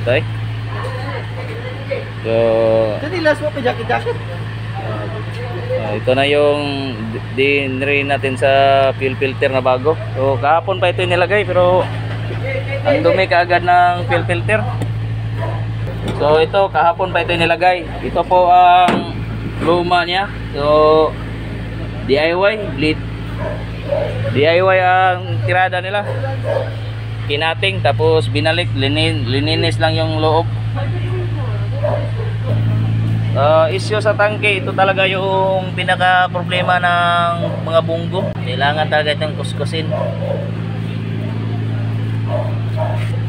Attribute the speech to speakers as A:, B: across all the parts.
A: tay. So
B: Jadi last mo pa jacket.
A: ito na yung dinre natin sa fuel filter na bago. So kahapon pa ito nilagay pero ang dumi kaagad ng fuel filter. So ito kahapon pa ito nilagay. Ito po ang luma niya. So DIY ang tirada nila. Kinating tapos binalik, lininis lang yung loob. Issue sa tangke, ito talaga yung pinaka problema ng mga bunggo. Kailangan talaga itong kuskusin.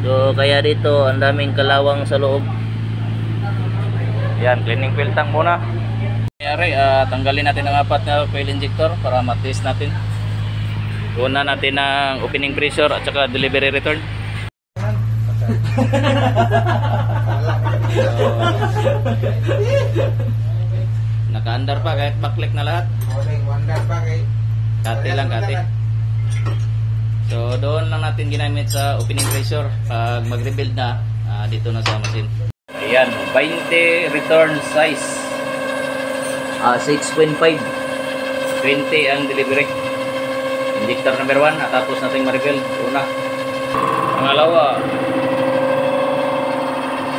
A: So kaya dito ang daming kalawang sa loob. Yan, cleaning fuel tank muna. Kayari, tanggalin natin ang 4 na fuel injector para matest natin. Una natin ang opening pressure at saka delivery return. Naka-under pa kahit backlight na lahat. Kati lang kati. So doon lang natin ginamit sa opening pressure. Pag mag-rebuild na, dito na sa machine. Ayan, 20 return size. 6.5. 20 ang delivery. Injector number 1, tapos natin ma-rebuild. Una. Pangalawa,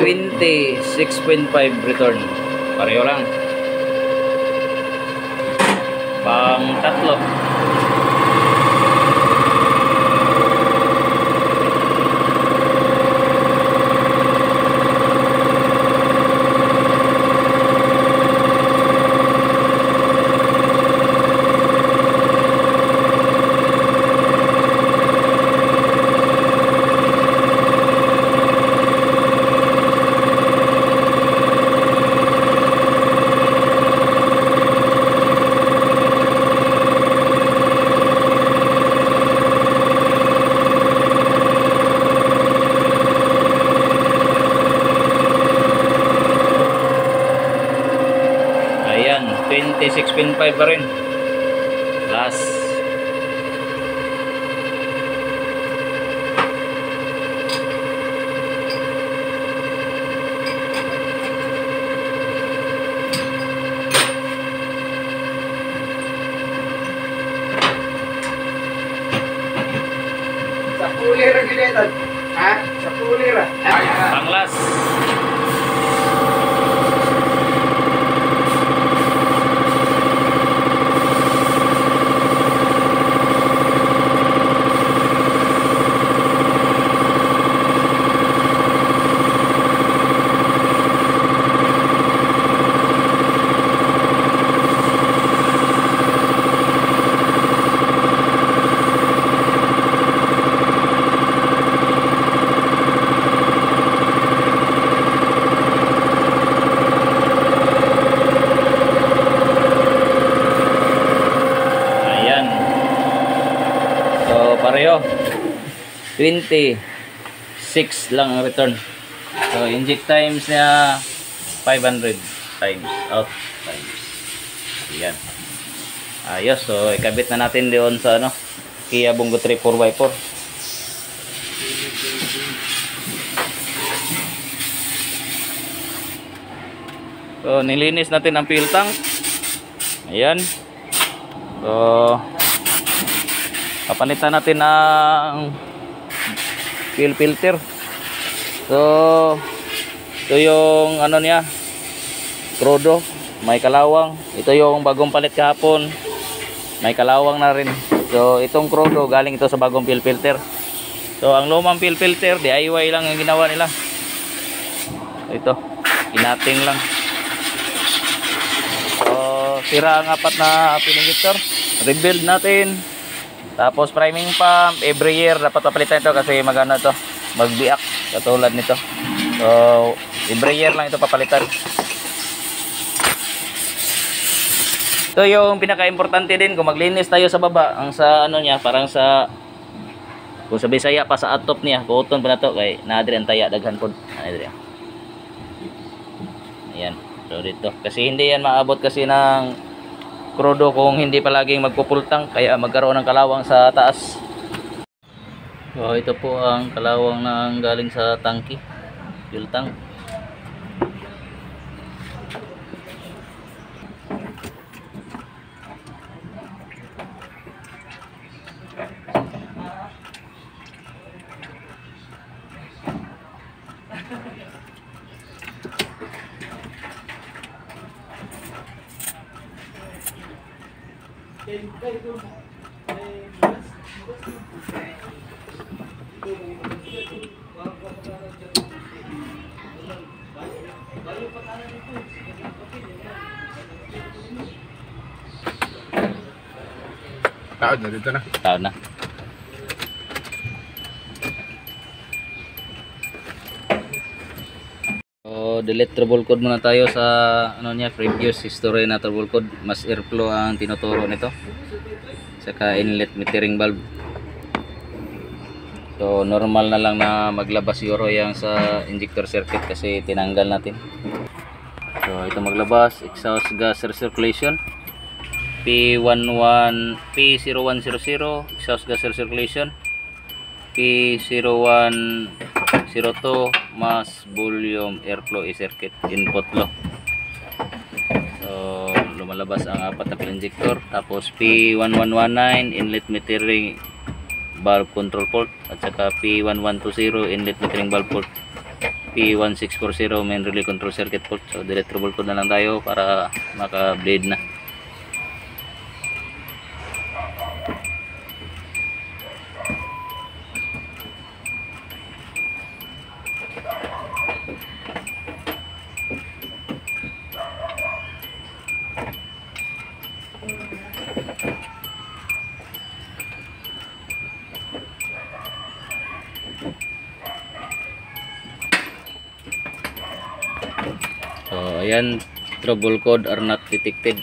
A: 20, 6.5 return. Pareho lang. Pang tatlo, ayan, 26.5 pa rin. Last.
B: Sa pulir ang giletan. Ha? Sa pulir ah.
A: Ang last. Pareho 26 lang ang return. So inject times niya 500 times out times. Ayan. Ayos. So ikabit na natin doon sa Kia Bongo 3 4x4. So nilinis natin ang fuel tank. Ayan. So papalitan natin ang fuel filter. So ito yung niya, crudo, may kalawang. Ito yung bagong palit kahapon, may kalawang na rin. So itong crudo galing ito sa bagong fuel filter. So ang lumang fuel filter DIY lang ang ginawa nila. Ito inating lang. So sira ang 4 na fuel injector, rebuild natin. Tapos priming pump, every year dapat papalitan ito kasi magano ito, magbiak katulad nito. So every year lang ito papalitan. Ito yung pinaka-importante din kung maglinis tayo sa baba, ang sa niya, parang sa kung sa Bisaya pa sa atop niya, kuoton pa na to kay naadri ang taya daghan pod. Ayan. So dito kasi hindi yan maabot kasi ng crudo kung hindi palaging magpupultang, kaya magkaroon ng kalawang sa taas. So ito po ang kalawang na galing sa tangki. fuel tank.
B: Taon na dito na.
A: Tao na. So, delete trouble code muna tayo sa ano niya, previous history na trouble code. Mass airflow ang tinuturo nito. Saka inlet metering valve. So, normal na lang na maglabas siguro yang sa injector circuit kasi tinanggal natin. So, ito maglabas, exhaust gas recirculation. P0100 exhaust gas recirculation. P0102 mass volume airflow circuit input low. So lumalabas ang apat na injector. Tapos P1119 inlet metering valve control port at saka P1120 inlet metering valve port. P1640 main relay control circuit port. So delete trouble code na lang tayo para maka-bleed na. So ayan, trouble code are not detected.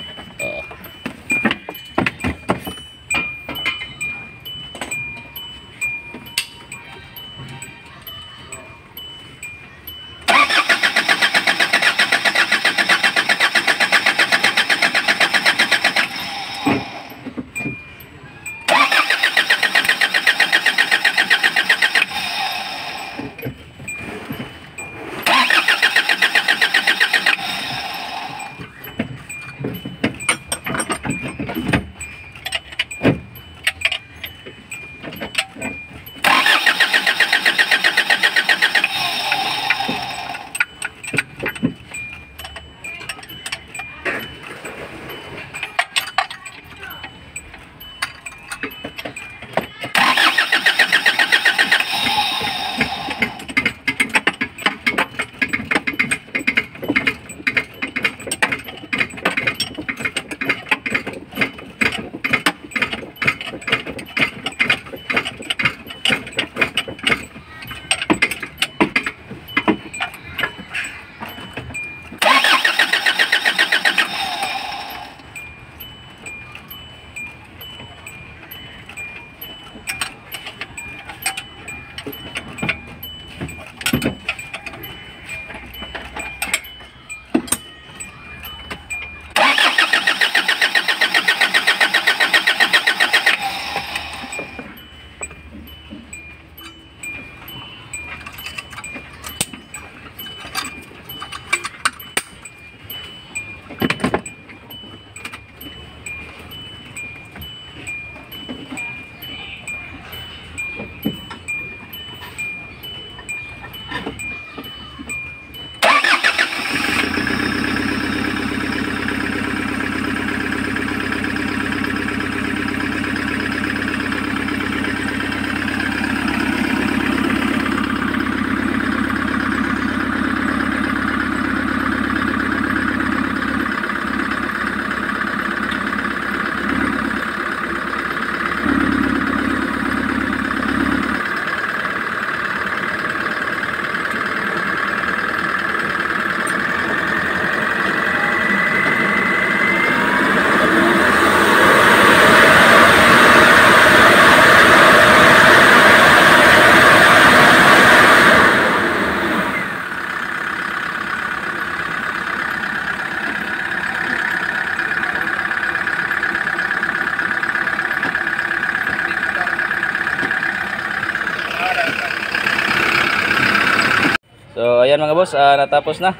A: ayan mga boss, natapos na.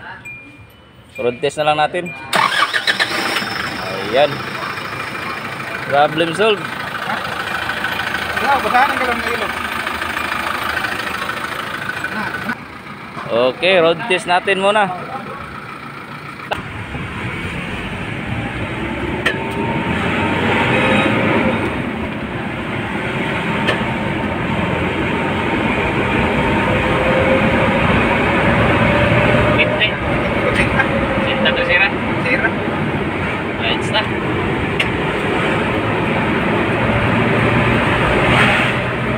A: Road test na lang natin. Ayan. Problem solved.
B: Basahan ka lang ng ilog.
A: Okay, road test natin muna. Sinta to sira.
B: Sira.
A: Lights na.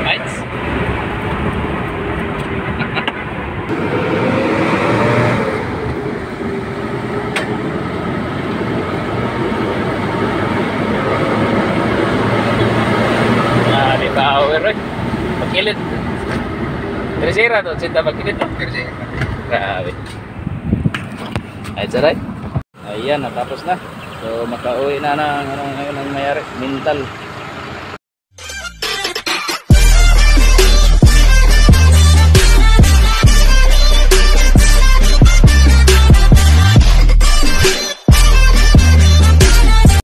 A: Lights. Di power eh. Pagkilit. Dari sira to, sinta pagkilit to. Grabe. Ayos right. Ayan, natapos na. So makauwi na ng ano ngayon ang mayari, mental.